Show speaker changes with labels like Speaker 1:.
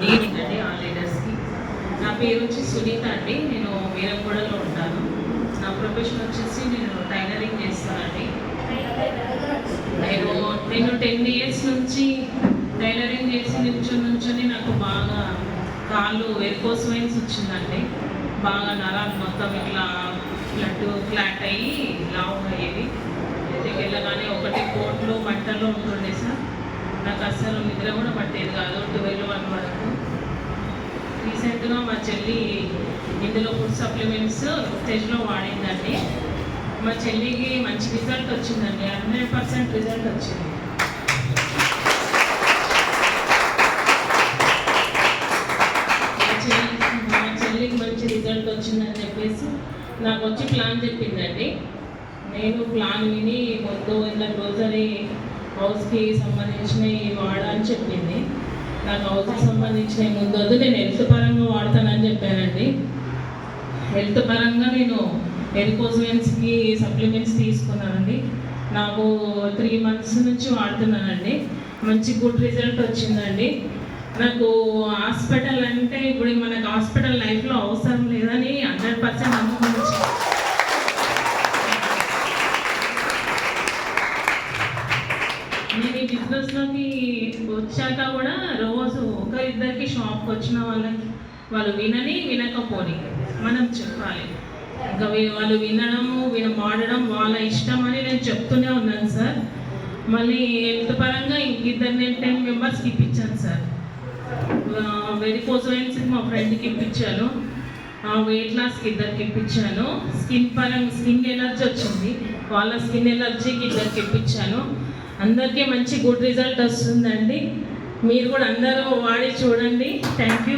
Speaker 1: Evening అండి ఆ లీడర్స్కి. నా పేరు వచ్చి సునీత అండి. నేను వీరంగూడలో ఉంటాను. నా ప్రొఫెషన్ వచ్చేసి నేను టైలరింగ్ చేస్తానండి. నేను 10 years నుంచి టైలరింగ్ చేసి నుంచొని నాకు బాగా కాళ్ళు వెరికోస్ వెయిన్స్ వచ్చిందండి. బాగా నరాలు మొత్తం ఇట్లా ఫ్లాట్ అయ్యి లావు అయ్యేది. ఇంటికి వెళ్ళగానే ఒకటి కోట్లు మంటల్లో ఉంటుండే సార్. నాకు అస్సలు నిద్ర కూడా పట్టేది కాదు 12-1 వరకు. రీసెంట్గా మా చెల్లి ఇందులో ఫుడ్ సప్లిమెంట్స్ స్టేజ్లో వాడిందండి. మా చెల్లికి మంచి రిజల్ట్ వచ్చిందండి. 100% రిజల్ట్ వచ్చింది. మా చెల్లికి మంచి రిజల్ట్ వచ్చిందని చెప్పేసి నాకు వచ్చి ప్లాన్ చెప్పిందండి. నేను ప్లాన్ విని ముందు ఇలా గ్రోసరీ హౌస్కి సంబంధించినవి వాడని చెప్పింది. నాకు హౌస్కి సంబంధించినవి ముందు వద్దు, నేను హెల్త్ పరంగా వాడతానని చెప్పానండి. హెల్త్ పరంగా నేను వెరికోస్-వెయిన్స్కి సప్లిమెంట్స్ తీసుకున్నానండి. నాకు 3 months నుంచి వాడుతున్నానండి. మంచి గుడ్ రిజల్ట్ వచ్చిందండి. నాకు హాస్పిటల్ అంటే ఇప్పుడు మనకు హాస్పిటల్ లైఫ్లో అవసరం లేదని 100% నమ్మకం వచ్చింది. నేను ఈ బిజినెస్లోకి వచ్చాక కూడా రోజు ఒకరిద్దరికి షాప్కి వచ్చిన వాళ్ళు వినకపోని మనం చెప్పాలి. ఇంకా వాళ్ళు వాడడం వాళ్ళ ఇష్టం అని నేను చెప్తూనే ఉన్నాను సార్. మళ్ళీ హెల్త్ పరంగా ఇంకిద్దరు 10 members ఇప్పించాను సార్. వెరికోస్ వెయిన్స్కి మా ఫ్రెండ్కి ఇప్పించాను. వెయిట్ లాస్కి 2 ఇప్పించాను. స్కిన్ ఎలర్జీ వచ్చింది, వాళ్ళ స్కిన్ ఎలర్జీకి 2 ఇప్పించాను. అందరికీ మంచి గుడ్ రిజల్ట్ వస్తుందండి. మీరు కూడా అందరూ వాడి చూడండి. Thank you.